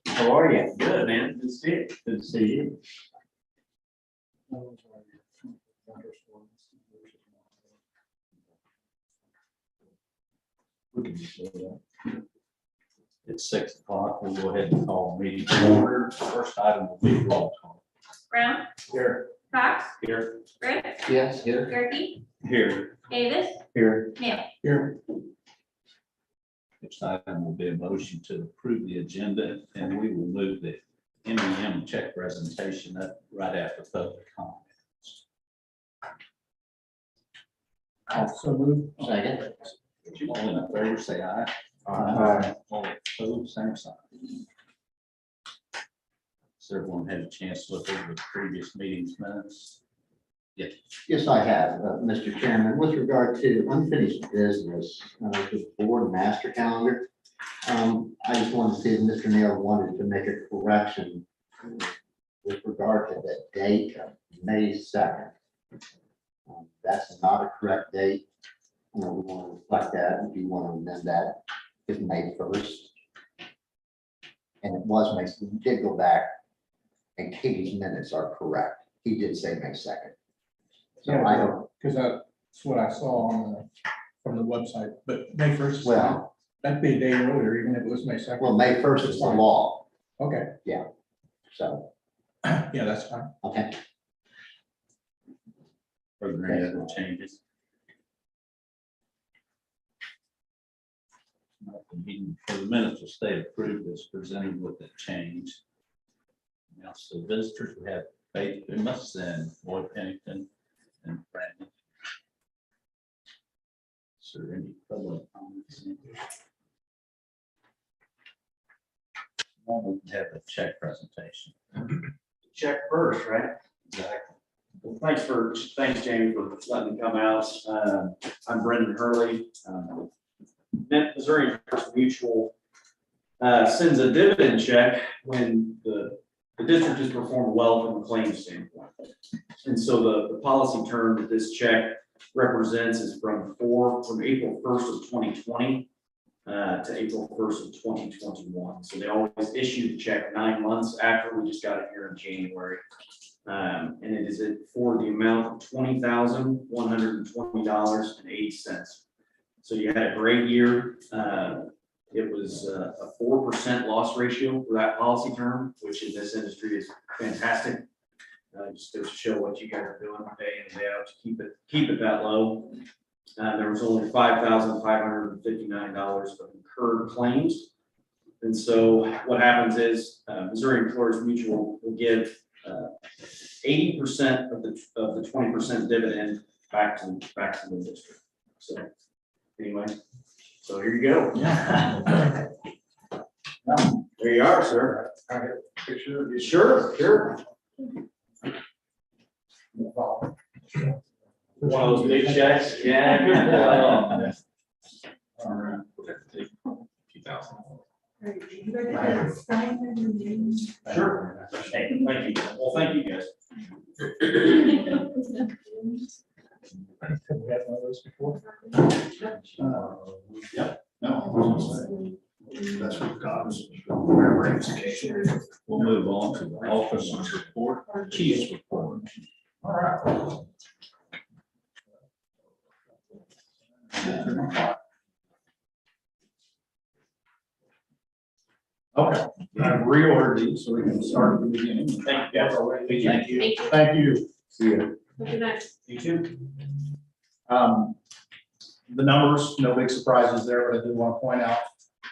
How are you? Good, man. Good to see you. Good to see you. We can just do that. It's 6 o'clock. We'll go ahead and call the meeting to order. First item will be roll call. Brown, Here. Cox, Here. Rick, Yes, here. Gerke, Here. Davis, Here. Neal. Here. Next item will be a motion to approve the agenda, and we will move the MEM check presentation up right after public comments. Also move. Second. All in favor, say aye. Aye. All opposed, same sign. Has everyone had a chance to look over the previous meeting's minutes? Yes, I have, Mr. Chairman. With regard to unfinished business, the board master calendar, I just wanted to see if Mr. Neal wanted to make a correction with regard to the date of May 2nd. That's not a correct date. We want to reflect that. If you want to amend that, it's May 1st. And it was May, we did go back, and Katie's minutes are correct. He did say May 2nd. So I don't, Because that's what I saw on the, from the website, but May 1st. well, That'd be a day earlier, even if it was May 2nd. well, May 1st is the law, Okay, so, yeah, that's fine. okay. Are there any other changes? For the minutes will stay approved as presented with the change. Now, so visitors, we have Faith Dumas and Lloyd Pennington and Brandon. Is there any public comments? We have a check presentation. Check first, right? Exactly. Well, thanks Jamie for letting me come out. I'm Brendan Hurley. Missouri Mutual sends a dividend check when the district has performed well from a claims standpoint. And so the policy term that this check represents is from April 1st of 2020 to April 1st of 2021. So they always issue the check 9 months after. We just got it here in January. And it is for the amount of $20,120.80. So you had a great year. It was a 4% loss ratio for that policy term, which in this industry is fantastic. Just to show what you guys are doing day in, day out to keep it that low. There was only $5,559 of incurred claims. And so what happens is Missouri Employers Mutual will give 80% of the 20% dividend back to the district. So anyway, so here you go. Yeah. There you are, sir. I have a picture of you. Sure. One of those big checks, yeah. All right. 2,000. Sure. Hey, thank you. Well, thank you guys. Have we had one of those before? Yep. No, that's what God's ramification. We'll move on to the officer's report, chief's report. All right. Okay, I've reordered these so we can start at the beginning. Thank you guys. Thank you. Thank you. See you. You too. The numbers, no big surprises there, but I do want to point out,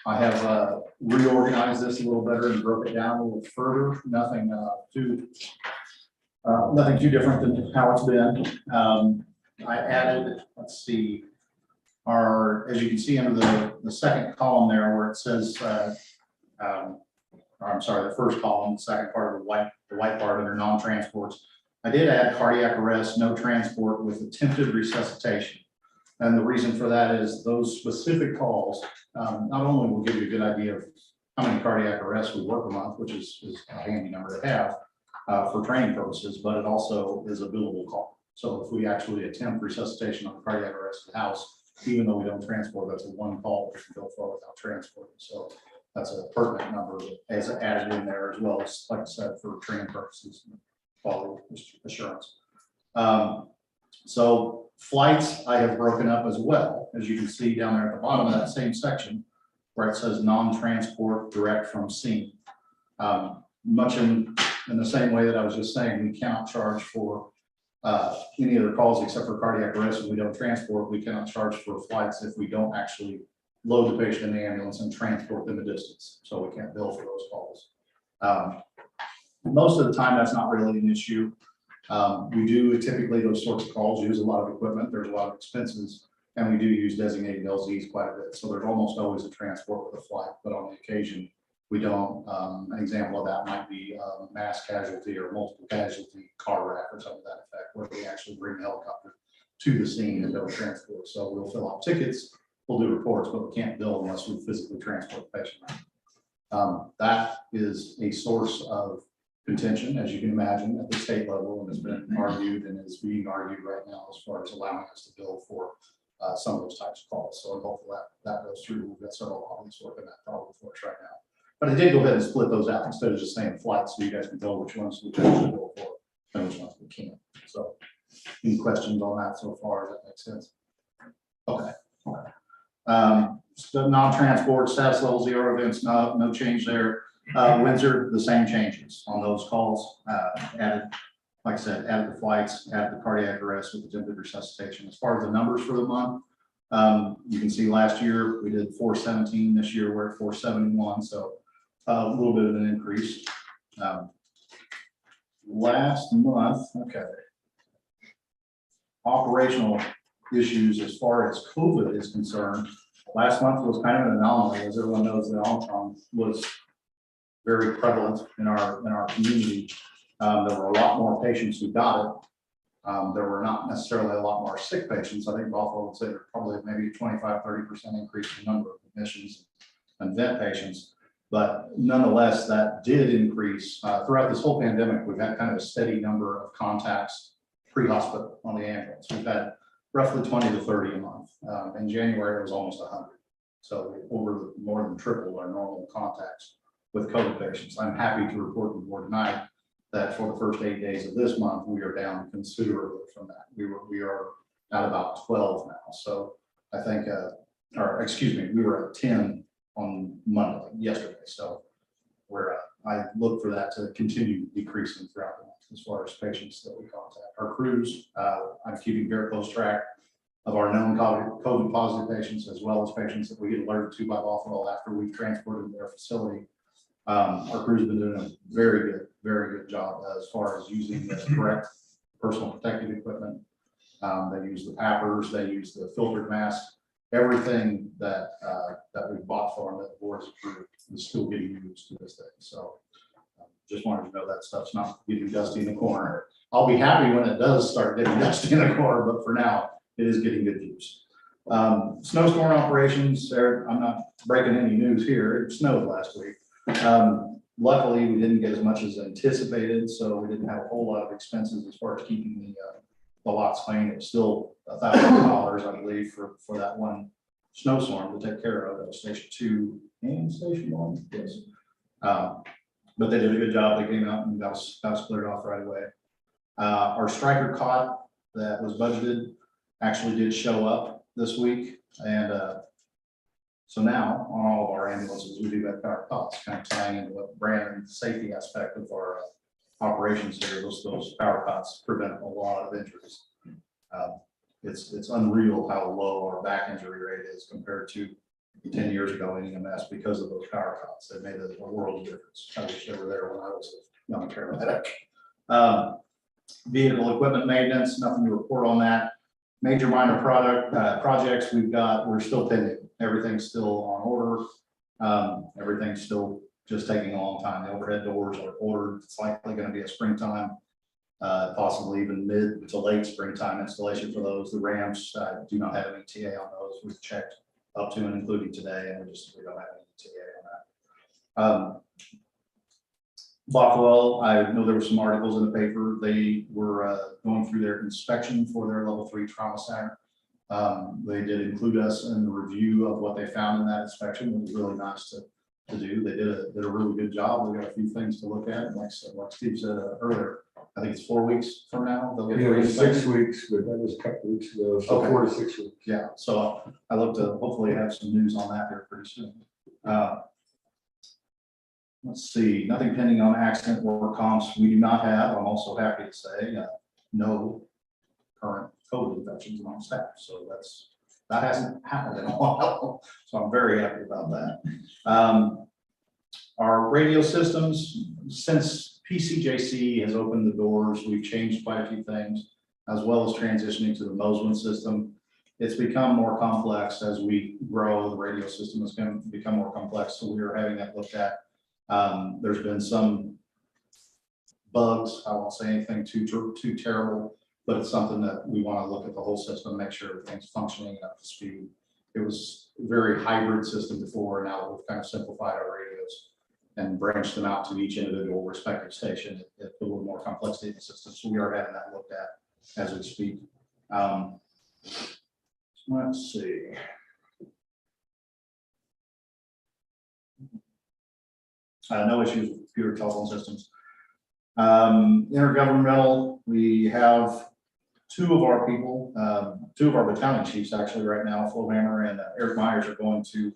I have reorganized this a little better and broke it down a little further. Nothing too different than how it's been. I added, let's see, as you can see under the second column there where it says, I'm sorry, the first column, the second part of the white part under non-transports. I did add cardiac arrest, no transport with attempted resuscitation. And the reason for that is those specific calls not only will give you a good idea of how many cardiac arrests we work a month, which is a handy number to have for training purposes, but it also is a billable call. So if we actually attempt resuscitation on a cardiac arrest in the house, even though we don't transport, that's a one call that can go forward without transporting. So that's a pertinent number as added in there as well as, like I said, for training purposes, and quality assurance. So flights I have broken up as well, as you can see down there at the bottom of that same section where it says non-transport direct from scene. Much in the same way that I was just saying, we cannot charge for any other calls except for cardiac arrest. When we don't transport, we cannot charge for flights if we don't actually load the patient in the ambulance and transport them a distance. So we can't bill for those calls. Most of the time, that's not really an issue. We do typically those sorts of calls use a lot of equipment. There's a lot of expenses, and we do use designated LZs quite a bit. So there's almost always a transport with a flight, but on the occasion, we don't. An example of that might be mass casualty or multiple casualty car wreck or something to that effect, where we actually bring the helicopter to the scene and go transport. So we'll fill out tickets, we'll do reports, but we can't bill unless we physically transport the patient. That is a source of contention, as you can imagine, at the state level, and has been argued and is being argued right now as far as allowing us to bill for some of those types of calls. So hopefully that goes through. We've got several lobbies working that problem for us right now. But I did go ahead and split those out instead of just saying flights, so you guys can tell which ones we actually bill for and which ones we can't. So any questions on that so far? Does that make sense? Okay. So non-transport, status level 0 events, no change there. Windsor, the same changes on those calls. Added, like I said, added the flights, added the cardiac arrest with attempted resuscitation. As far as the numbers for the month, you can see last year we did 417. This year we're at 471. So a little bit of an increase. Last month, okay. Operational issues as far as COVID is concerned. Last month was kind of an anomaly, as everyone knows that Omicron was very prevalent in our community. There were a lot more patients who got it. There were not necessarily a lot more sick patients. I think Buffalo would say there probably maybe 25–30% increase in the number of admissions and vent patients. But nonetheless, that did increase. Throughout this whole pandemic, we've had kind of a steady number of contacts pre-hospital on the ambulance. We've had roughly 20 to 30 a month. In January, it was almost 100. So over more than tripled our normal contacts with COVID patients. I'm happy to report to the board tonight that for the first 8 days of this month, we are down considerably from that. We are at about 12 now. So I think, or excuse me, we were at 10 on Monday, yesterday. So I look for that to continue decreasing throughout the month as far as patients that we contact. Our crews, I'm keeping very close track of our known COVID positive patients, as well as patients that we get alerted to by Buffalo after we've transported them to their facility. Our crews have been doing a very good job as far as using the correct personal protective equipment. They use the PAPRs, they use the filtered masks, everything that we bought for them that the board's approved is still getting used to this day. So just wanted to know that stuff's not getting dusty in the corner. I'll be happy when it does start getting dusty in the corner, but for now, it is getting good use. Snowstorm operations, I'm not breaking any news here. It snowed last week. Luckily, we didn't get as much as anticipated, so we didn't have a whole lot of expenses as far as keeping the lots clean. It was still $1,000, I believe, for that one snowstorm to take care of. That was Station 2 and Station 1. Yes. But they did a good job. They came out and that was cleared off right away. Our striker cot that was budgeted actually did show up this week, and so now on all of our ambulances we do have power cots, kind of tying into what brand safety aspect of our operations here. Those power cots prevent a lot of injuries. It's unreal how low our back injury rate is compared to 10 years ago in EMS because of those power cots. They made a world of difference. I wish they were there when I was a young paramedic. Vehicle equipment maintenance, nothing to report on that. Major minor projects we're still pending. Everything's still on order. Everything's still just taking a long time. The overhead doors are ordered. It's likely going to be a springtime, possibly even mid to late springtime installation for those. The ramps do not have any TA on those. We've checked up to and including today, and we don't have any TA on that. Buffalo, I know there were some articles in the paper. They were going through their inspection for their level 3 trauma center. They did include us in the review of what they found in that inspection. It was really nice to do. They did a really good job. We got a few things to look at. And like Steve said earlier, I think it's 4 weeks from now. They'll get Yeah, it was everything. 6 weeks, but that was a couple weeks ago, so Okay. 4 to 6 weeks. Yeah, so I look to hopefully have some news on that here pretty soon. Let's see, nothing pending on accident work comps. We do not have, I'm also happy to say, no current COVID infections among staff. So that hasn't happened in a while. So I'm very happy about that. Our radio systems, since PCJC has opened the doors, we've changed quite a few things, as well as transitioning to the Mosman system. It's become more complex as we grow. The radio system is going to become more complex, so we are having that looked at. There's been some bugs. I won't say anything too terrible, but it's something that we want to look at the whole system, make sure everything's functioning up to speed. It was a very hybrid system before. Now we've kind of simplified our radios and branched them out to each individual respective station. It put a little more complexity in the system, so we are having that looked at as we speak. Let's see. No issues with computer telephone systems. Intergovernmental, we have two of our people, two of our battalion chiefs actually right now, Flo Hammer and Eric Myers, are going to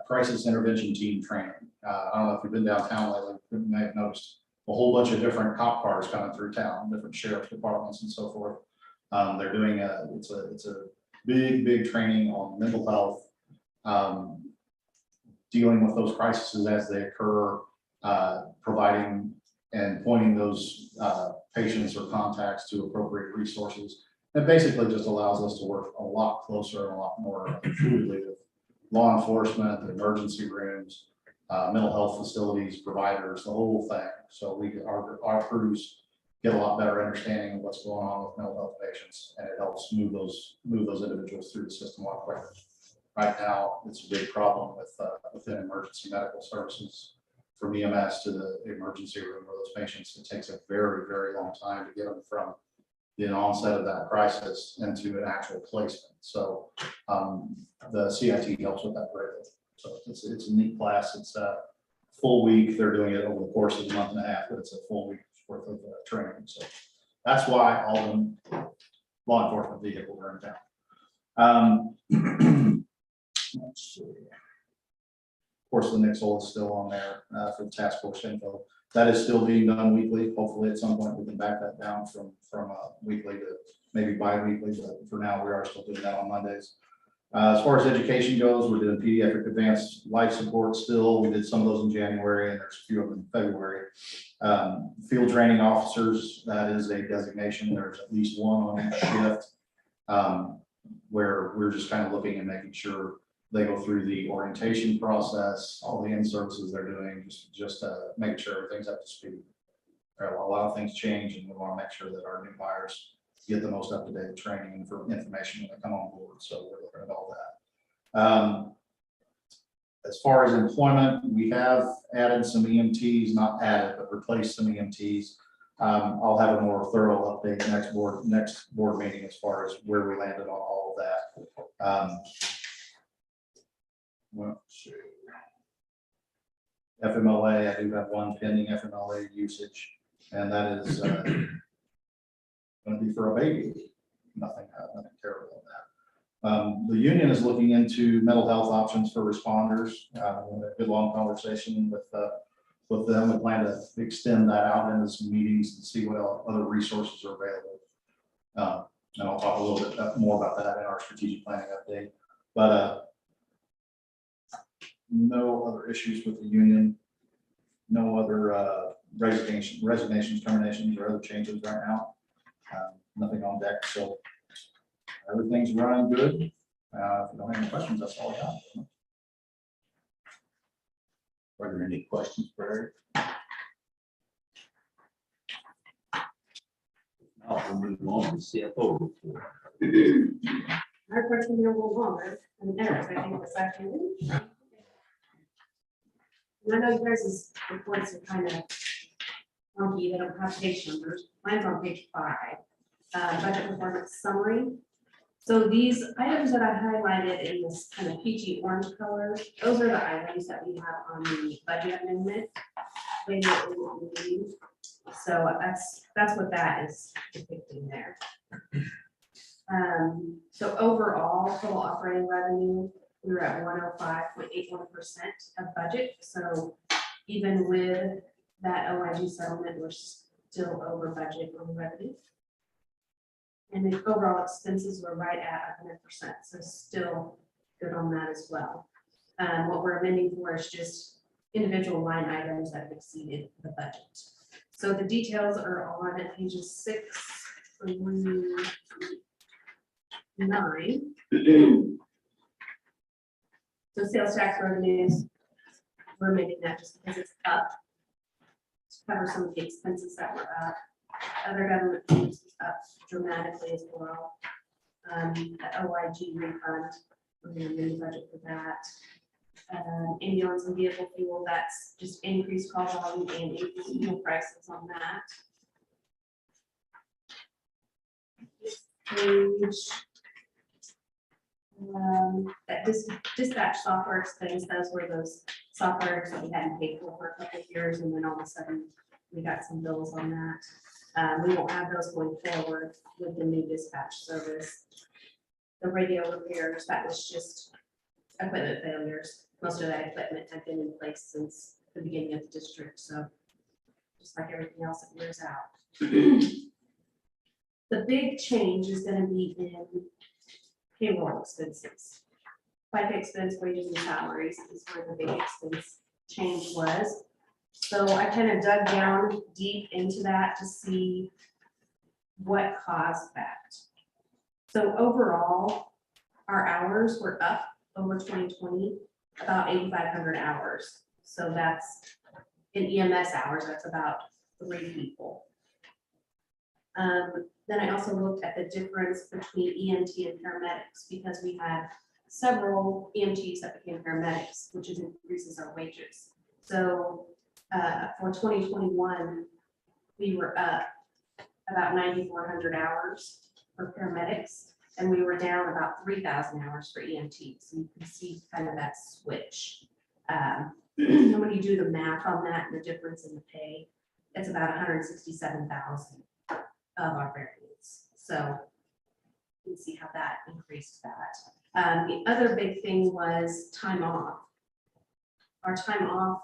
crisis intervention team training. I don't know if you've been downtown lately, you may have noticed a whole bunch of different cop cars coming through town, different sheriff's departments and so forth. They're doing it's a big training on mental health, dealing with those crises as they occur, providing and pointing those patients or contacts to appropriate resources. It basically just allows us to work a lot closer and a lot more fluidly with law enforcement, the emergency rooms, mental health facilities, providers, the whole thing. So our crews get a lot better understanding of what's going on with mental health patients, and it helps move those individuals through the system a lot quicker. Right now, it's a big problem with within emergency medical services, from EMS to the emergency room where those patients, it takes a very long time to get them from the onset of that crisis into an actual placement. So the CIT helps with that greatly. So it's a neat class. It's a full week. They're doing it over the course of a month and a half, but it's a full week worth of training. So that's why all the law enforcement vehicles are in town. Let's see. Of course, the Nixle is still on there for the task force info. That is still being done weekly. Hopefully at some point we can back that down from weekly to maybe bi-weekly, but for now we are still doing that on Mondays. As far as education goes, we're doing pediatric advanced life support still. We did some of those in January, and there's a few of them in February. Field training officers, that is a designation. There's at least one on each shift, where we're just kind of looking and making sure they go through the orientation process, all the in-services they're doing, just making sure everything's up to speed. A lot of things change, and we want to make sure that our new hires get the most up-to-date training and information when they come on board. So we're looking at all that. As far as employment, we have added some EMTs, not added, but replaced some EMTs. I'll have a more thorough update next board meeting as far as where we landed on all of that. Let's see. FMLA, I do have one pending FMLA usage, and that is going to be for a baby. Nothing terrible in that. The union is looking into mental health options for responders. We had a good long conversation with them. We plan to extend that out into some meetings and see what other resources are available. And I'll talk a little bit more about that in our strategic planning update. But no other issues with the union. No other resignations, terminations, or other changes right now. Nothing on deck, so everything's running good. If you don't have any questions, that's all I got. Are there any questions for Eric? Now we'll move on to CFO report. Our question here will longer than theirs, I think, this afternoon. And I know you guys' reports are kind of funky, they don't have page numbers. Mine's on page 5. Budget performance summary. So these items that I highlighted in this kind of peachy orange color, those are the items that we have on the budget amendment. Later in the meeting. So that's what that is depicting there. So overall, total operating revenue, we were at 105.81% of budget. So even with that OIG settlement, we're still over budget on revenue. And the overall expenses were right at 100%, so still good on that as well. What we're amending for is just individual line items that have exceeded the budget. So the details are on at pages 6 through 9. So sales tax revenues, we're making that just because it's up to cover some of the expenses that were up. Other government fees is up dramatically as well. The OIG refund, we're going to mini budget for that. Ambulance and vehicle fuel, that's just increased call volume and increased fuel prices on that. Page, that dispatch software expense, those were those softwares that we hadn't paid for a couple of years, and then all of a sudden we got some bills on that. We won't have those going forward with the new dispatch service. The radio repairs, that was just equipment failures. Most of that equipment had been in place since the beginning of the district, so just like everything else, it wears out. The big change is going to be in payroll expenses. FICA expense, wages and salaries is where the big expense change was. So I kind of dug down deep into that to see what caused that. So overall, our hours were up over 2020, about 8,500 hours. So that's in EMS hours, that's about 3 people. Then I also looked at the difference between EMT and paramedics because we had several EMTs that became paramedics, which increases our wages. So for 2021, we were up about 9,400 hours for paramedics, and we were down about 3,000 hours for EMTs. So you can see kind of that switch. And when you do the math on that and the difference in the pay, it's about 167,000 of our variance. So you can see how that increased that. The other big thing was time off. Our time off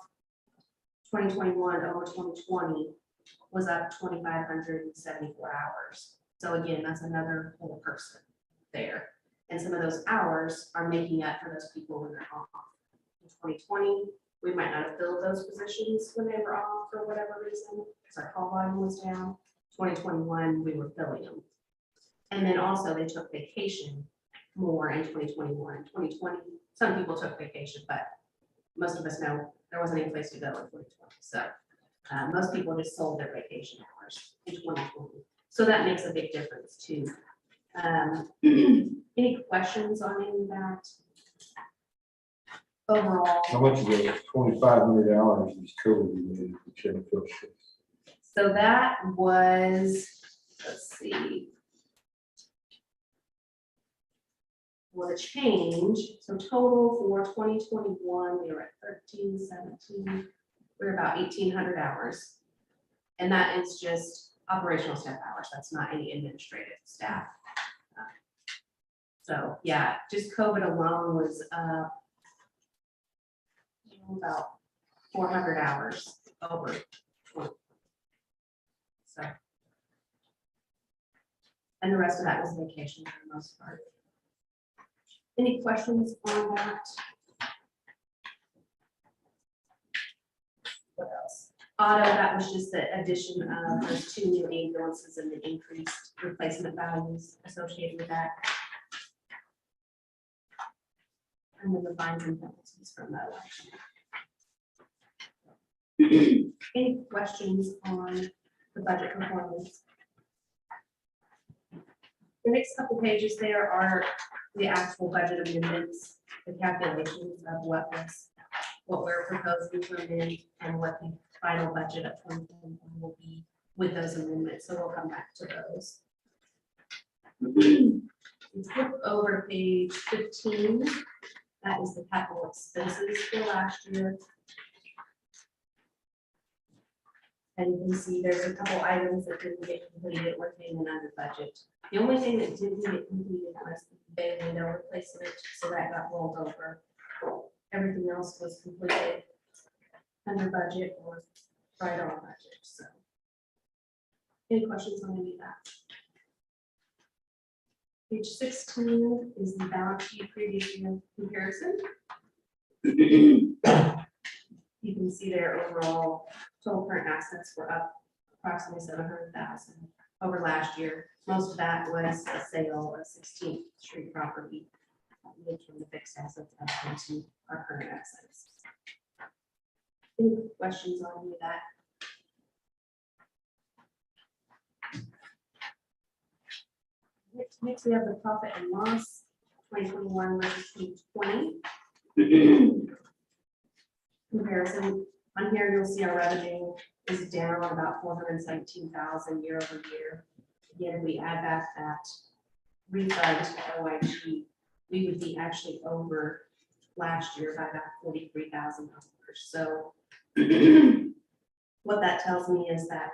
2021 over 2020 was up 2,574 hours. So again, that's another whole person there. And some of those hours are making up for those people when they're off. In 2020, we might not have filled those positions when they were off for whatever reason, because our call volume was down. 2021, we were filling them. And then also they took vacation more in 2021. In 2020, some people took vacation, but most of us know there wasn't any place to go in 2020. So most people just sold their vacation hours in 2020. So that makes a big difference too. Any questions on any of that? Overall. How much of those 2,500 hours is COVID related to check fill shifts? So that was, let's see. Well, the change, so total for 2021, we were at 1317. We're about 1,800 hours. And that is just operational staff hours. That's not any administrative staff. So yeah, just COVID alone was about 400 hours over 20. So, and the rest of that was vacation for the most part. Any questions on that? What else? Auto, that was just the addition of those 2 new ambulances and the increased replacement values associated with that. And then the fines and penalties from that election. Any questions on the budget performance? The next couple pages there are the actual budget amendments, the calculations of what we're proposing to amend and what the final budget of 2021 will be with those amendments. So we'll come back to those. Flip over page 15. That is the capital expenses for last year. And you can see there's a couple items that didn't get completed or came in under budget. The only thing that didn't get completed was the bay window replacement, so that got rolled over. Everything else was completed under budget or right on budget, so. Any questions on any of that? Page 16 is the balance sheet previous year comparison. You can see their overall total current assets were up approximately 700,000 over last year. Most of that was a sale of 16th Street property, moved from the fixed assets up into our current assets. Any questions on any of that? Next, we have the profit and loss, 2021 versus 2020. Comparison, on here you'll see our revenue is down about 417,000 year over year. Again, we add back that refund to OIG, we would be actually over last year by about $43,000. So what that tells me is that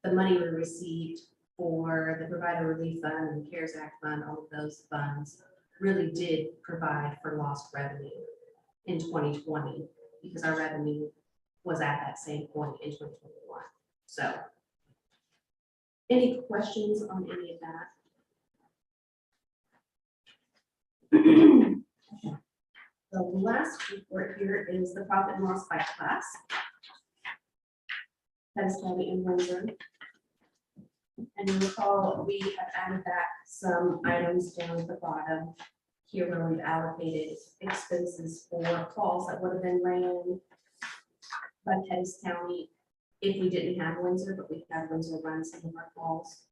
the money we received for the provider relief fund and the CARES Act fund, all of those funds really did provide for lost revenue in 2020 because our revenue was at that same point in 2021. So any questions on any of that? The last report here is the profit and loss by class. Pettis County and Windsor. And you recall we have added back some items down at the bottom here where we've allocated expenses for calls that would have been ran by Pettis County if we didn't have Windsor, but we had Windsor run some of our calls.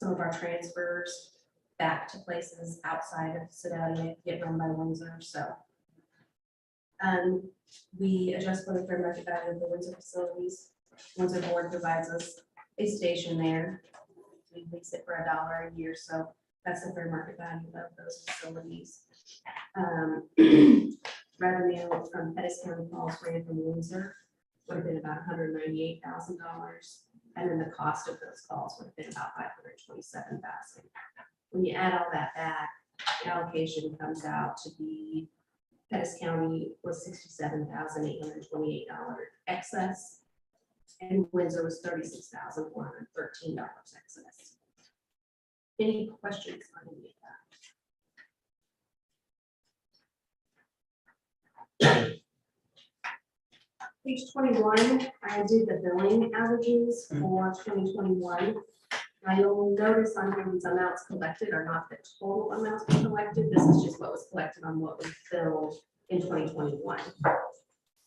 Some of our transfers back to places outside of Sedalia get run by Windsor. So we adjust for the fair market value of the Windsor facilities. Windsor board provides us a station there. We lease it for $1 a year, so that's the fair market value of those facilities. Revenue from Pettis County calls ran from Windsor would have been about $198,000, and then the cost of those calls would have been about $527,000. When you add all that back, the allocation comes out to be Pettis County was $67,828 excess. And Windsor was $36,413 excess. Any questions on any of that? Page 21, I did the billing averages for 2021. Now you'll notice on here these amounts collected are not the total amounts collected. This is just what was collected on what we billed in 2021.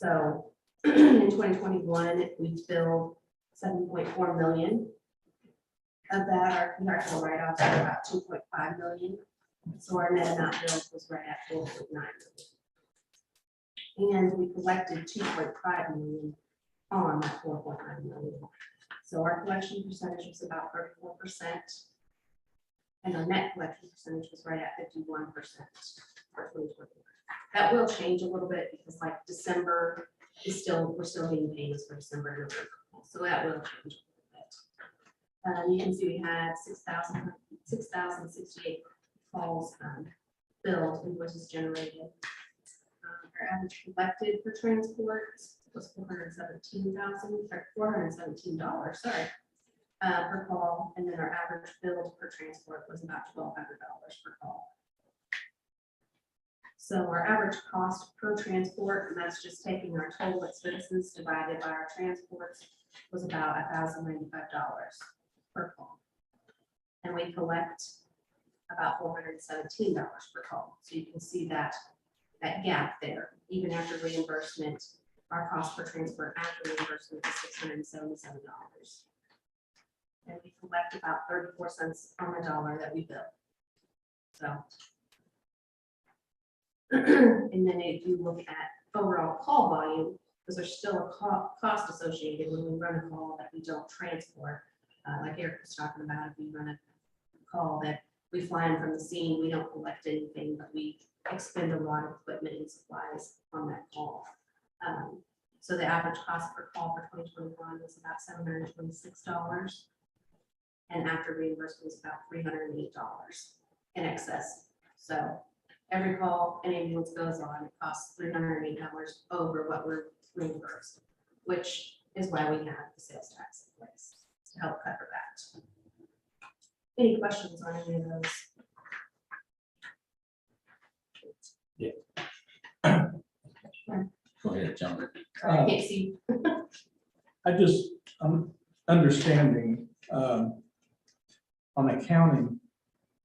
So in 2021, we billed 7.4 million. Of that, our contractual write-offs are about 2.5 million. So our net amount billed was right at 4.9 million. And we collected 2.5 million on that 4.9 million. So our collection percentage was about 34%. And our net collection percentage was right at 51% for 2021. That will change a little bit because like December, we're still getting payments for December and November, so that will change a little bit. You can see we had 6,068 calls billed, invoices generated. Our average collected for transport was $417, sorry, per call, and then our average billed per transport was about $1,200 per call. So our average cost per transport, and that's just taking our total expenses divided by our transports, was about $1,095 per call. And we collect about $417 per call. So you can see that gap there. Even after reimbursement, our cost per transport after reimbursement is $677. And we collect about 34 cents on the dollar that we bill. So. And then if you look at overall call volume, because there's still a cost associated when we run a call that we don't transport. Like Eric was talking about, if we run a call that we fly them from the scene, we don't collect anything, but we expend a lot of equipment and supplies on that call. So the average cost per call for 2021 was about $726. And after reimbursement was about $308 in excess. So every call an ambulance goes on, it costs $308 over what we're reimbursed, which is why we have the sales tax in place to help cover that. Any questions on any of those? Go ahead, John. I can't see. I'm understanding, on accounting,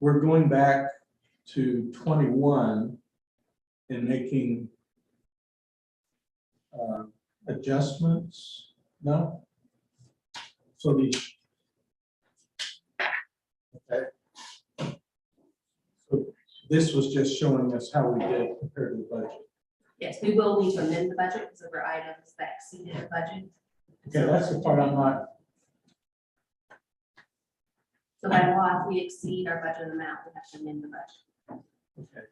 we're going back to 21 and making adjustments, no? So the, okay. So this was just showing us how we did compared to the budget. Yes, we will need to amend the budget because there were items that exceeded the budget. Okay, that's the part I'm not, So by law, if we exceed our budget amount, we have to amend the budget. okay.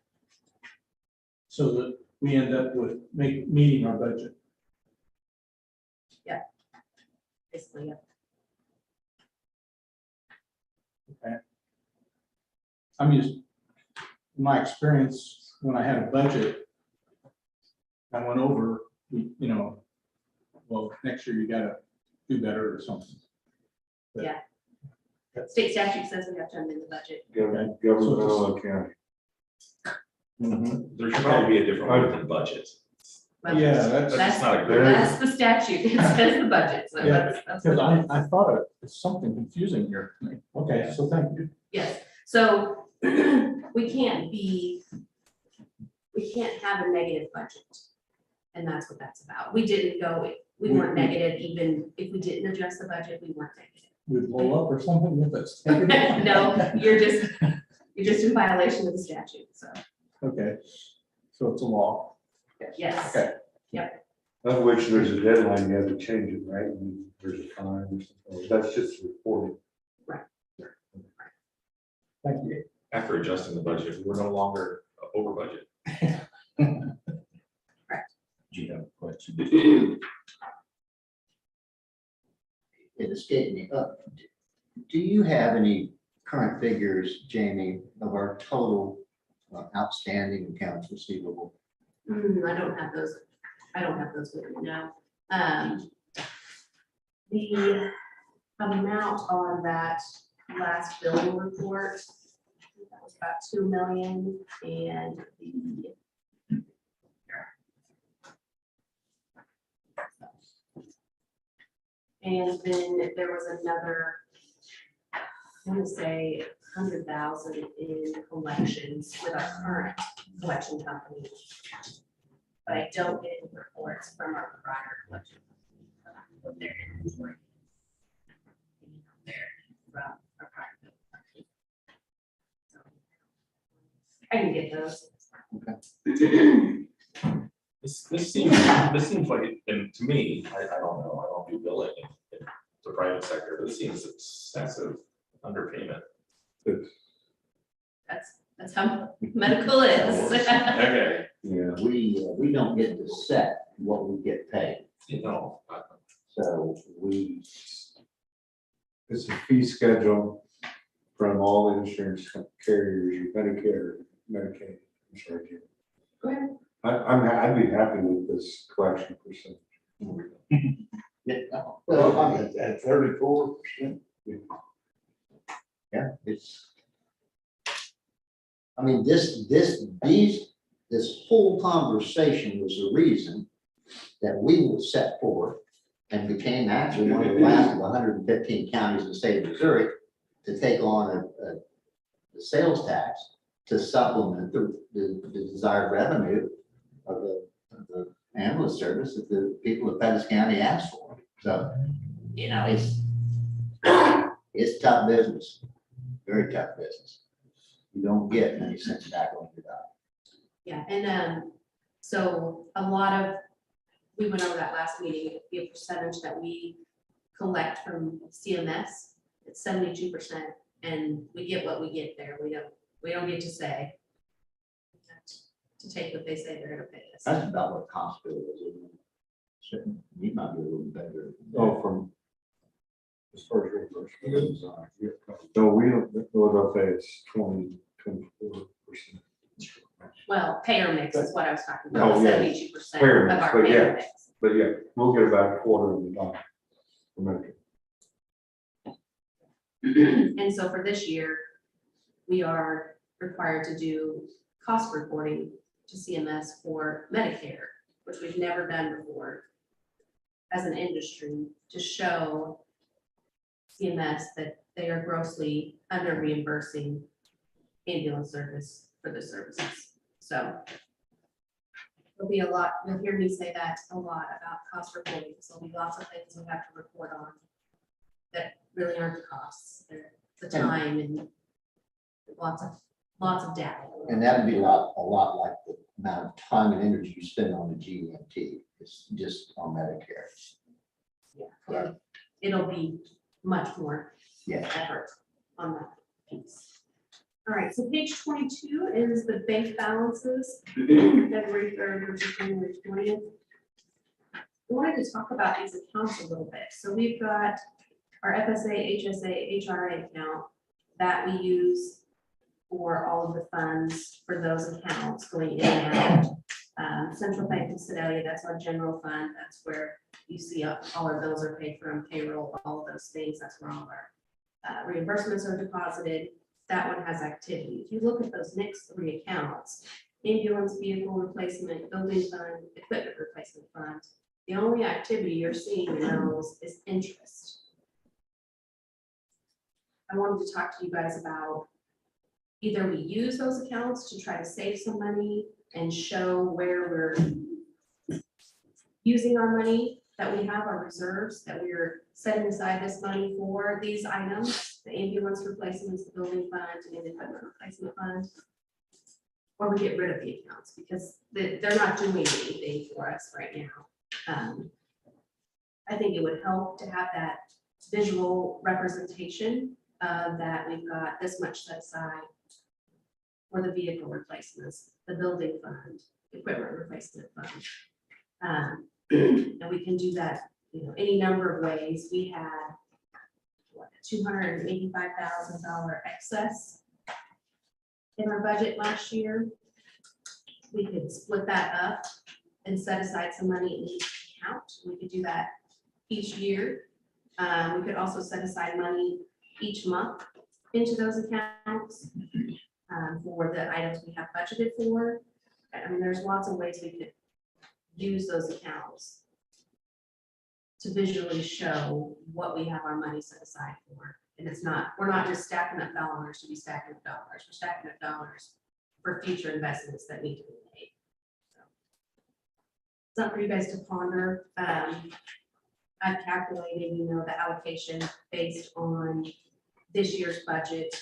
So that we end up with meeting our budget. Basically, Okay. I'm just, in my experience, when I had a budget, I went over, you know, well, next year you gotta do better or something. state statute says we have to amend the budget. Governmental accounting. There should probably be a different word than budget. But Yeah, That's That's, not a good. that's the statute. It says the budget. So Yeah, that's Because what it is. I thought it's something confusing here. Okay, so thank you. Yes, so we can't have a negative budget. And that's what that's about. We didn't go, we weren't negative, even if we didn't adjust the budget, we weren't negative. We blow up or something with us. No, you're just in violation of the statute, so, Okay, so it's a law. yes. Okay. Of which there's a deadline, you have to change it, right? And there's a time or something. That's just reporting. Thank you. After adjusting the budget, we're no longer over budget. Do you have a question? It escaped me. Do you have any current figures, Jamie, of our total outstanding accounts receivable? I don't have those. I don't have those with me now. The amount on that last billing report, that was about 2 million, and then there was another, I want to say 100,000 in collections with our current collection company. But I don't get any reports from our prior collection. Of their inventory. There from our prior company. So, I can get those. This seems like, and to me, I don't know, I don't do billing in the private sector, but this seems excessive underpayment. That's how medical is. Okay, Yeah. We don't get to set what we get paid, you know, so we, It's a fee schedule from all insurance carriers, your Medicare, Medicaid. I'm sorry, Jim. Go ahead. I'd be happy with this collection percentage. well, I mean, At 34%. yeah, it's. I mean, this whole conversation was the reason that we were set forth and became actually one of the last of 115 counties in the state of Missouri to take on the sales tax to supplement the desired revenue of the ambulance service that the people of Pettis County asked for. So, you know, it's tough business, very tough business. You don't get many cents back on your dollar. Yeah, and so a lot of, we went over that last meeting, the percentage that we collect from CMS, it's 72% and we get what we get there. We don't get to say. We have to take what they say they're gonna pay us. That's about what the hospital is, isn't it? So you might be a little better. Oh, from as far as reimbursement goes, no, we don't, what I'll say it's 24%. Well, payer mix is what I was talking about, Oh, yeah. 72% Payer of mix, our but payer yeah. mix. But yeah, we'll get about a quarter of the dollar. from Medicare. And so for this year, we are required to do cost reporting to CMS for Medicare, which we've never done before as an industry, to show CMS that they are grossly under reimbursing ambulance service for the services. So there'll be a lot, you'll hear me say that a lot about cost reporting. So there'll be lots of things we have to report on that really aren't the costs, they're the time and lots of data. And that would be a lot like the amount of time and energy you spend on the GMT. It's just on Medicare. Yeah, it'll be much more Yeah. effort on that piece. All right, so page 22 is the bank balances, February 3rd versus January 20th. I wanted to talk about these accounts a little bit. So we've got our FSA, HSA, HRA account that we use for all of the funds for those accounts going in and out. Central Bank of Sedalia, that's our general fund. That's where you see all our bills are paid from, payroll, all of those things. That's where all our reimbursements are deposited. That one has activity. If you look at those next three accounts, ambulance vehicle replacement, building fund, equipment replacement fund, the only activity you're seeing in those is interest. I wanted to talk to you guys about either we use those accounts to try to save some money and show where we're using our money, that we have our reserves, that we're setting aside this money for these items, the ambulance replacements, the building fund, and the equipment replacement fund. Or we get rid of the accounts because they're not doing anything for us right now. I think it would help to have that visual representation that we've got this much set aside for the vehicle replacements, the building fund, equipment replacement fund. And we can do that, any number of ways. We had what, $285,000 excess in our budget last year. We could split that up and set aside some money in each account. We could do that each year. We could also set aside money each month into those accounts for the items we have budgeted for. I mean, there's lots of ways we could use those accounts to visually show what we have our money set aside for. And we're not just stacking up dollars to be stacking up dollars. We're stacking up dollars for future investments that need to be made. So, it's up for you guys to ponder. I've calculated, the allocation based on this year's budget.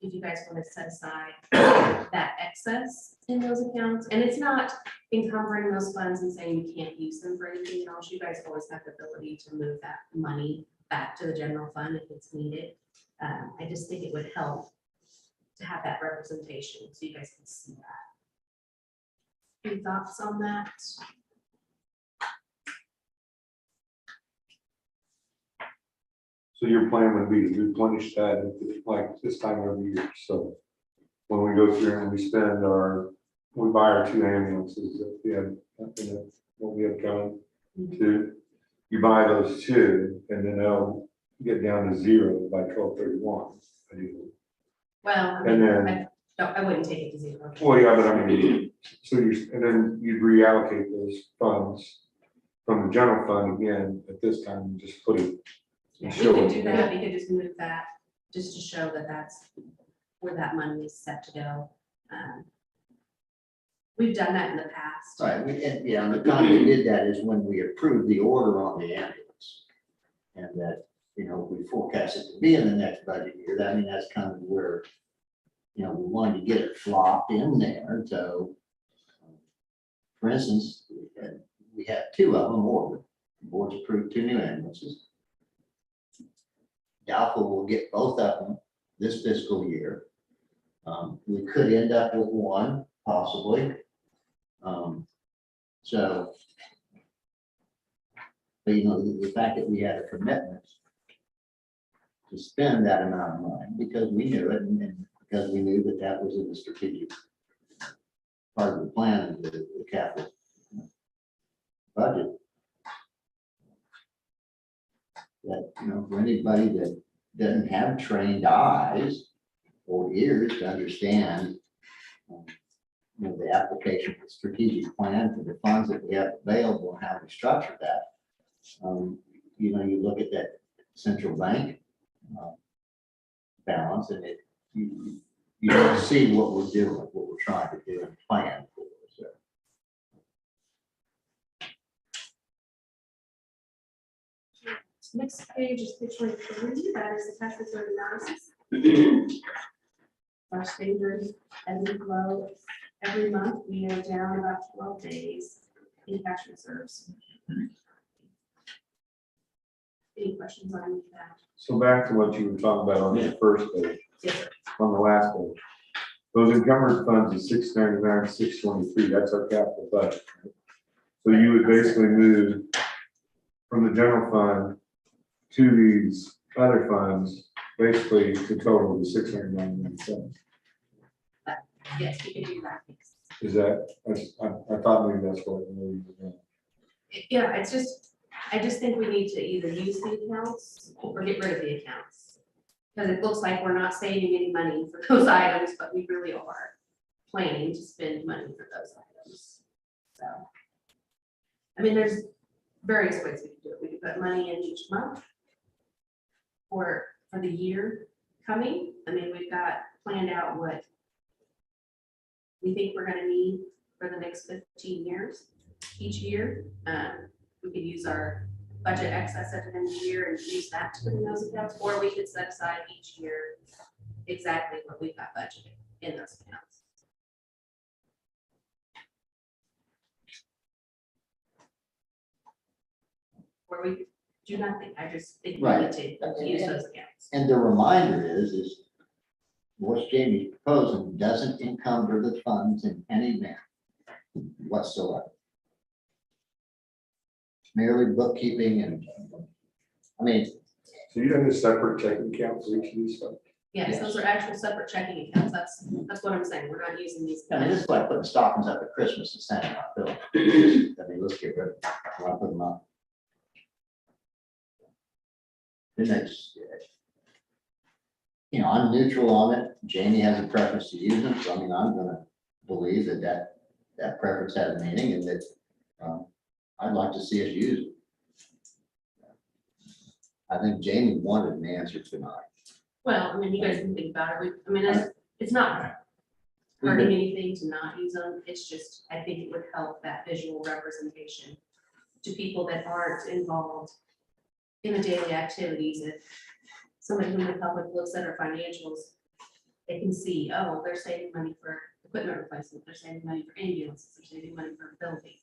If you guys want to set aside that excess in those accounts, and it's not encumbering those funds and saying you can't use them for anything else, you guys always have the ability to move that money back to the general fund if it's needed. I just think it would help to have that representation so you guys can see that. Any thoughts on that? So your plan would be to replenish that like this time of the year. So when we go through and we buy our 2 ambulances that we have, what we have coming to, you buy those 2 and then they'll get down to 0 by 12/31. Well, And then, I wouldn't take it to 0. well, yeah, but I mean, and then you'd reallocate those funds from the general fund again at this time and just put it. Yeah, we could do that, we could just move that, just to show that that's where that money is set to go. We've done that in the past. Right, and the time we did that is when we approved the order on the ambulance. And that, we forecast it to be in the next budget year. That's kind of where, we wanted to get it flopped in there. So, for instance, we had 2 of them ordered. The board's approved 2 new ambulances. Doubtful we'll get both of them this fiscal year. We could end up with one possibly. So, but you know, the fact that we had a commitment to spend that amount of money because we knew it and because we knew that that was in the strategic part of the plan of the capital budget. That, you know, for anybody that doesn't have trained eyes or ears to understand, you know, the application of the strategic plan for the funds that we have available and how we structure that. You know, you look at that central bank balance and you don't see what we're doing, what we're trying to do and plan for. So. Next page is page 23, that is the tax reserve analysis. Our standard ebb and flow every month, we are down about 12 days in cash reserves. Any questions on that? So back to what you were talking about on the first page, Yes, sir. on the last page. Those encumbered funds is 699, 623, that's our capital budget. Right? So you would basically move from the general fund to these other funds, basically to total the 699. Yes, we can do that. Is that, I thought maybe that's what we were doing. Yeah, it's just, I just think we need to either use the accounts or get rid of the accounts. Because it looks like we're not saving any money for those items, but we really are planning to spend money for those items. So, I mean, there's various ways we can do it. We can put money in each month or for the year coming. I mean, we've got planned out what we think we're gonna need for the next 15 years, each year. We could use our budget excess at the end of the year and use that to put in those accounts, or we could set aside each year exactly what we've got budgeted in those accounts. Or we do nothing. I just think we Right. need to use those accounts. And the reminder is what Jamie's proposing doesn't encumber the funds in any manner whatsoever. Merely bookkeeping and, I mean, So you have a separate checking account for each of these funds? Yes, those are actual separate checking accounts. That's what I'm saying. We're not using these. I mean, this is like putting stockings up at Christmas and sending out bills. I mean, let's get rid of them. Why put them up? Then that's, you know, I'm neutral on it. Jamie has a preference to use them, so I mean, I'm gonna believe that preference has meaning and that I'd like to see us use it. I think Jamie wanted an answer tonight. Well, I mean, you guys can think about it. I mean, it's not hurting anything to not use them. It's just, I think it would help that visual representation to people that aren't involved in the daily activities. If somebody from the public looks at our financials, they can see, oh, they're saving money for equipment replacement, they're saving money for ambulances, they're saving money for building.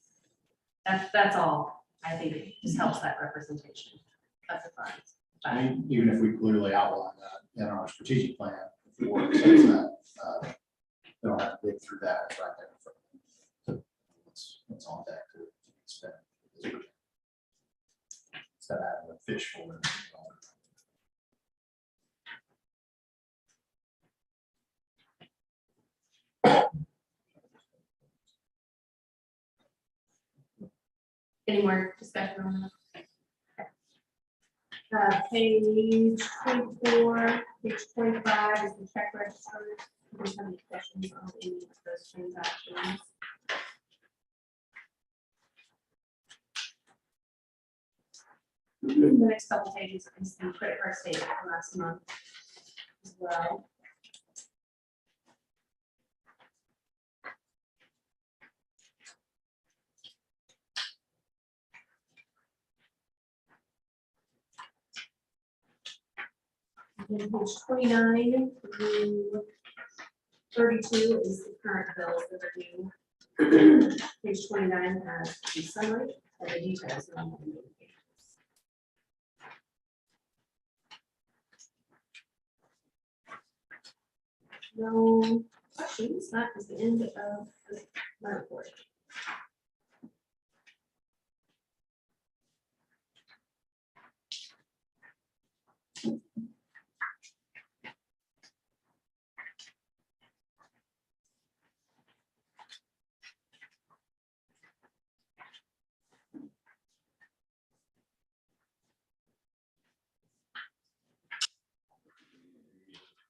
That's all. I think it just helps that representation of the funds. I mean, even if we clearly outline that in our strategic plan, before it says that, they don't have to dig through that, it's right there. in front of them. So it's on deck to spend. Instead of having a fish folder. Any more discussion on that? Page 24, page 25 is the check register. Do you have any questions on any of those transactions? The next couple pages is the credit card statement for last month as well. And then page 29 through 32 is the current bills that are due. Page 29 has the summary and the details. On the no questions, that is the end of my report.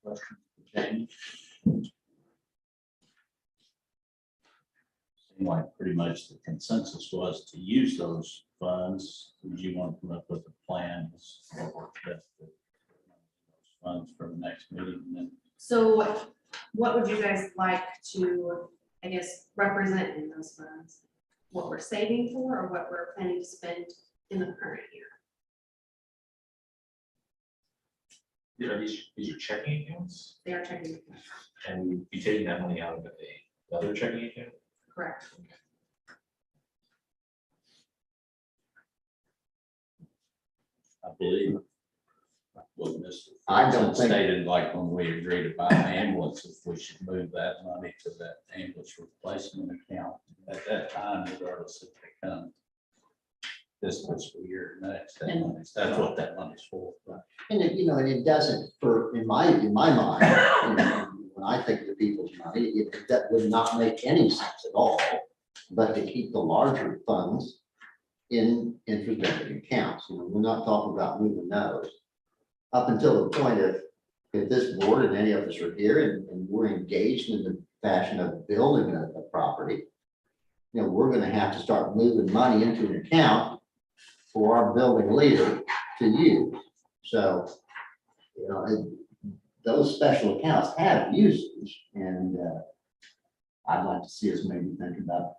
Questions for Jamie? Seemed like pretty much the consensus was to use those funds. Would you want to come up with a plan? What works best for those funds for the next meeting? And then So what would you guys like to, I guess, represent in those funds? What we're saving for or what we're planning to spend in the current year? These are checking accounts, They are checking, and you'd be taking that money out of another checking account? correct? I believe what Mr. I don't think- stated, like when we agreed to buy ambulances, we should move that money to that ambulance replacement account at that time, regardless if they come this fiscal year or next. That's what that money's for. And it, and it doesn't, in my mind, when I think of the people's money, that would not make any sense at all, but to keep the larger funds in interest-bearing accounts. We're not talking about moving those. Up until the point of, if this board and any of us are here and we're engaged in the fashion of building a property, we're gonna have to start moving money into an account for our building leader to use. So, those special accounts have usage, and I'd like to see us maybe think about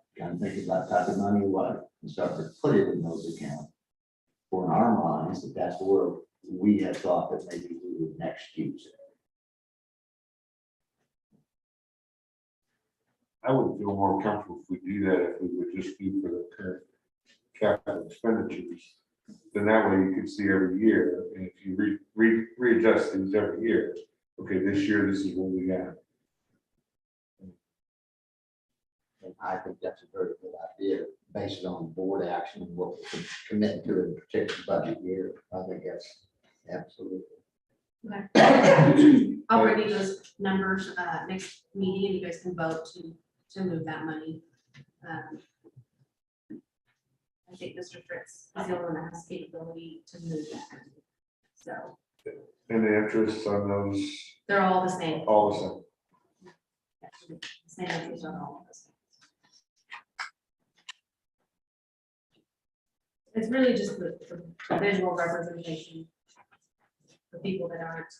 type of money, what, and start to put it in those accounts. For in our minds, that's where we have thought that maybe we would next use it. I would feel more comfortable if we do that, if we would just do for the current capital expenditures. Then that way you could see every year, and if you readjust things every year, okay, this year, this is what we got. And I think that's a very good idea, based on board action and what we're committing to in a particular budget year. I think that's absolutely. Okay. I'll bring you those numbers next meeting and you guys can vote to move that money. I think Mr. Fritz is the only one that has capability to move that. So And the interest on those, they're all the same. all the same. Same interest on all of us. It's really just the visual representation for people that aren't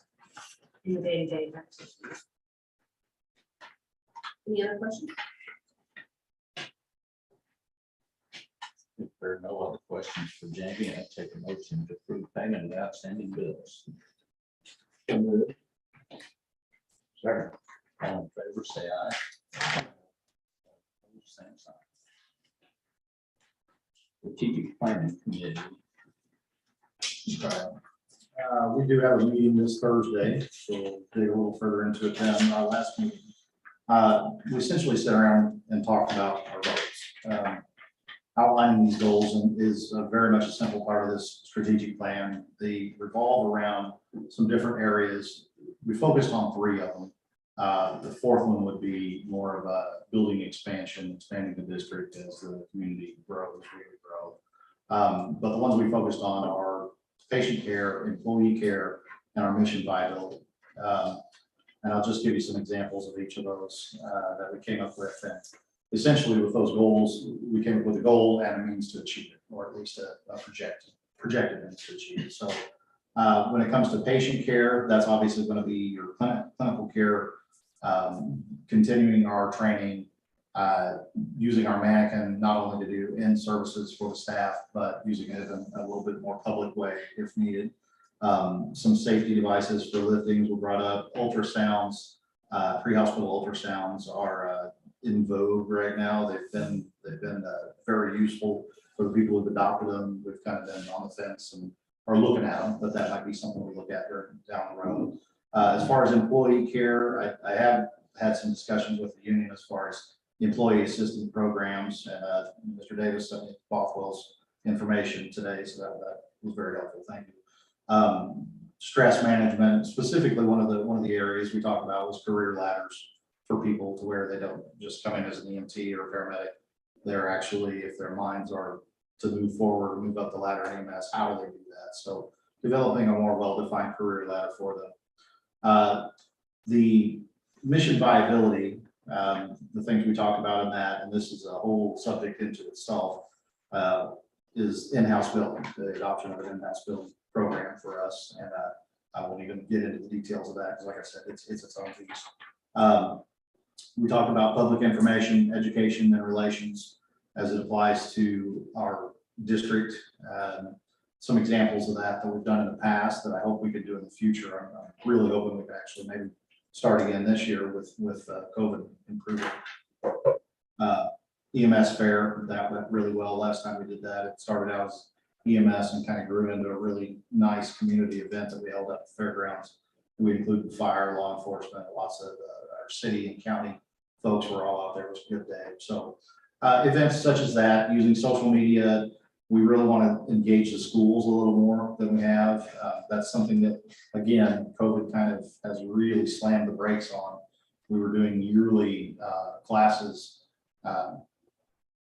in the day-to-day practice. Any other questions? If there are no other questions for Jamie, I take a motion to approve payment of outstanding bills. Sure. All in favor, say aye. Same sign. Strategic Planning Committee. We do have a meeting this Thursday, so we'll dig a little further into it than our last meeting. We essentially sat around and talked about our goals. Outlining these goals is very much a simple part of this strategic plan. They revolve around some different areas. We focused on 3 of them. The 4th one would be more of a building expansion, expanding the district as the community grows, we grow. But the ones we focused on are patient care, employee care, and our mission viability. And I'll just give you some examples of each of those that we came up with. And essentially, with those goals, we came up with a goal and a means to achieve it, or at least a projected means to achieve it. So when it comes to patient care, that's obviously going to be your clinical care, continuing our training, using our mannequin not only to do in services for the staff, but using it in a little bit more public way if needed. Some safety devices for liftings were brought up. Ultrasounds, pre-hospital ultrasounds are in vogue right now. They've been very useful for the people who've adopted them. We've kind of been on the fence and are looking at them, but that might be something we look at down the road. As far as employee care, I have had some discussions with the union as far as the employee assistance programs, and Mr. Davis sent me Bothwell's information today, so that was very helpful. Thank you. Stress management, specifically one of the areas we talked about was career ladders for people to where they don't just come in as an EMT or paramedic. They're actually, if their minds are to move forward, move up the ladder in EMS, how do they do that? So developing a more well-defined career ladder for them. The mission viability, the things we talked about in that, and this is a whole subject into itself, is in-house billing, the adoption of an in-house billing program for us. And I won't even get into the details of that, because like I said, it's its own piece. We talked about public information, education, and relations as it applies to our district. Some examples of that we've done in the past that I hope we could do in the future. I'm really hoping we could actually maybe start again this year with COVID improving. EMS fair, that went really well last time we did that. It started out as EMS and kind of grew into a really nice community event that we held at the fairgrounds. We included fire, law enforcement, lots of our city and county folks were all out there. It was a good day. So events such as that, using social media, we really want to engage the schools a little more than we have. That's something that, again, COVID kind of has really slammed the brakes on. We were doing yearly classes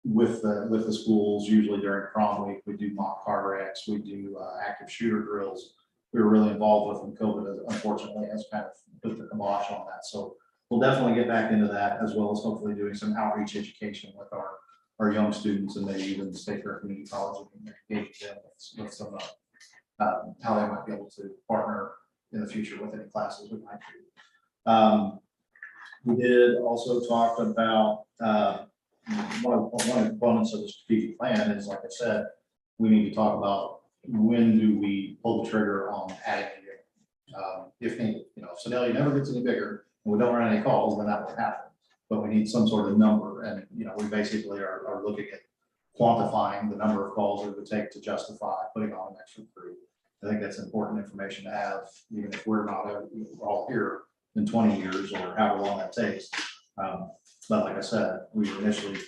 with the schools, usually during prom week. We do mock car wrecks, we do active shooter drills. We were really involved with them. COVID, unfortunately, has kind of put the kibosh on that. So we'll definitely get back into that, as well as hopefully doing some outreach education with our young students, and maybe even the State Fair Community College and engage them with some how they might be able to partner in the future with any classes we might do. We did also talk about one of the components of the strategic plan is, like I said, we need to talk about when do we pull the trigger on adding a unit. If needed, if Sedalia never gets any bigger and we don't run any calls, then that will happen. But we need some sort of number, and we basically are looking at quantifying the number of calls it would take to justify putting on an extra crew. I think that's important information to have, even if we're not all here in 20 years or however long that takes. But like I said, we were initially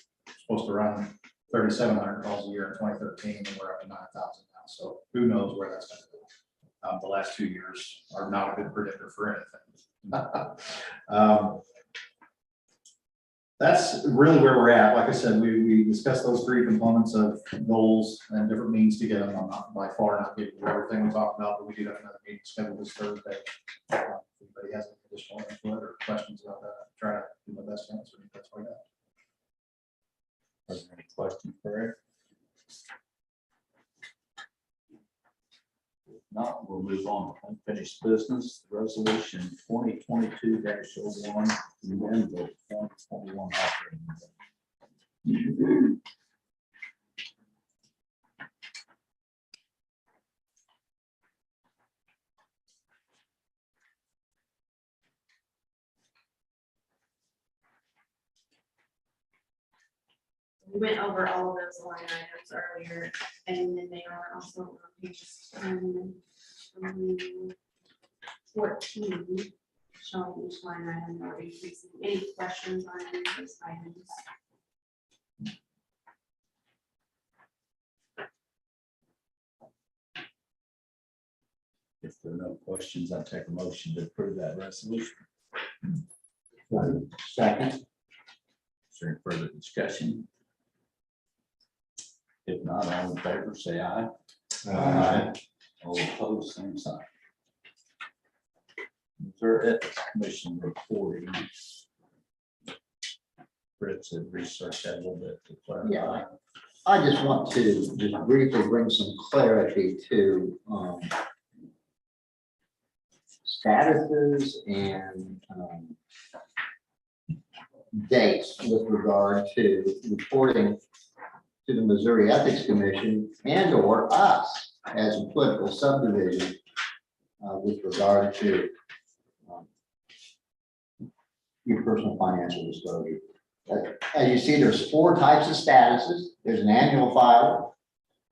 supposed to run 3,700 calls a year in 2013, and we're up to 9,000 now. So who knows where that's going to go. The last 2 years are not a good predictor for anything. That's really where we're at. Like I said, we discussed those three components of goals and different means to get them. I'm not by far not getting everything we talked about, but we do have another meeting scheduled this Thursday. If anybody has any additional input or questions about that, I'll try to do my best to answer. That's what I got. Are there any questions for Eric? If not, we'll move on to unfinished business. Resolution 2022-01, amend the 2021 operating budget. We went over all of those line items earlier, and then they are also on page 14, showing each line item or increasing. Any questions on any of those items? If there are no questions, I take a motion to approve that resolution. Second. Is there any further discussion? If not, all in favor, say aye. Aye. All opposed, same sign. Third Ethics Commission reporting. Fritz had researched that a little bit to clarify. Yeah. I just want to just briefly bring some clarity to statuses and dates with regard to reporting to the Missouri Ethics Commission and or us as a political subdivision with regard to your personal financial disclosure. As you see, there's 4 types of statuses. There's an annual filer,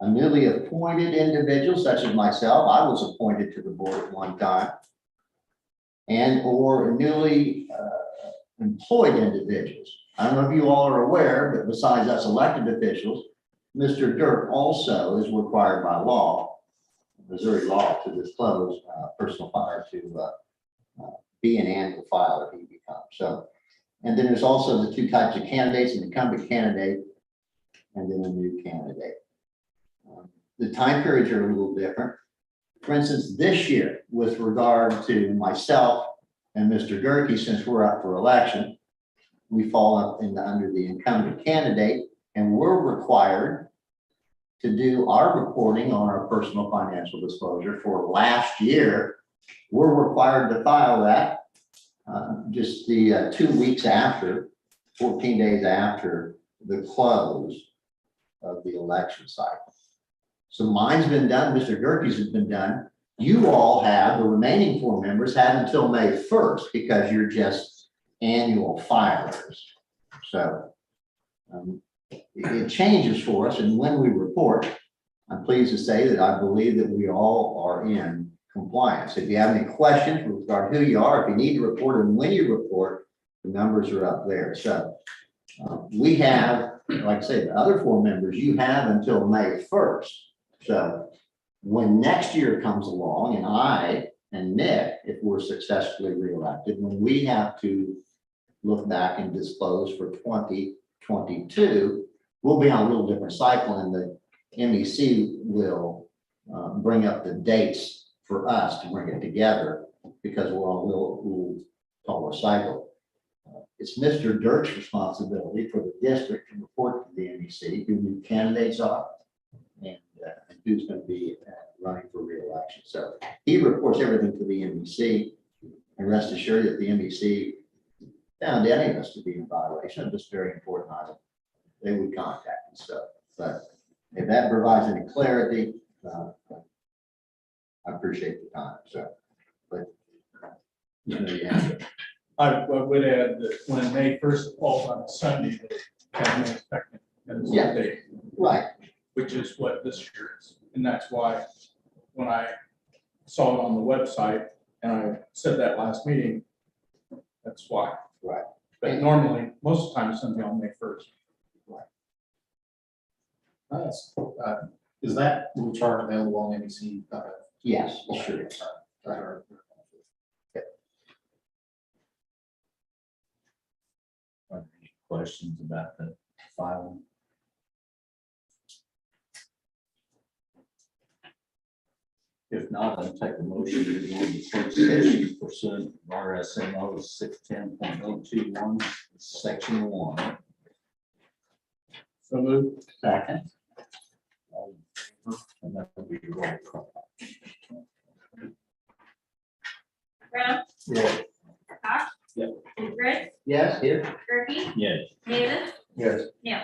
a newly appointed individual such as myself. I was appointed to the board at one time. and or newly employed individuals. I don't know if you all are aware, but besides us elected officials, Mr. Dirk also is required by law, Missouri law, to disclose personal fire to be an annual filer if he becomes. So, and then there's also the two types of candidates, an incumbent candidate and then a new candidate. The time periods are a little different. For instance, this year, with regard to myself and Mr. Gerke, since we're up for election, we fall up under the incumbent candidate, and we're required to do our reporting on our personal financial disclosure for last year. We're required to file that just the 2 weeks after, 14 days after the close of the election cycle. So mine's been done, Mr. Gerke's has been done. You all have, the remaining 4 members have until May 1st because you're just annual filers. So it changes for us, and when we report, I'm pleased to say that I believe that we all are in compliance. If you have any questions with regard to who you are, if you need to report and when you report, the numbers are up there. So we have, like I say, the other 4 members, you have until May 1st. So when next year comes along, and I and Nick, if we're successfully reelected, when we have to look back and disclose for 2022, we'll be on a little different cycle, and the MEC will bring up the dates for us to bring it together because we're on a little taller cycle. It's Mr. Dirk's responsibility for the district to report to the MEC who new candidates are and who's going to be running for re-election. So he reports everything to the MEC, and rest assured that the MEC found any of us to be in violation of this very important item, they would contact us. So, but if that provides any clarity, I appreciate the time. So, but you know, yeah. I would add that when May 1st falls on a Sunday, that May 2nd is the Yeah. date, Right. which is what this year is. And that's why when I saw it on the website, and I said that last meeting, that's why. Right. But normally, most of the time, it's going to be on May 1st. Nice. Is that little chart available on NBC? Yes, sure. Are there any questions about the filing? If not, I'll take a motion to go into closed session pursuant to RSMo 610.021, section 1. So move. Second. All in favor? And that will be roll call. Brown, Yeah. Cox. Yep. Briggs, Yes, here. Gerke, Yes. Davis, Yes. Nail.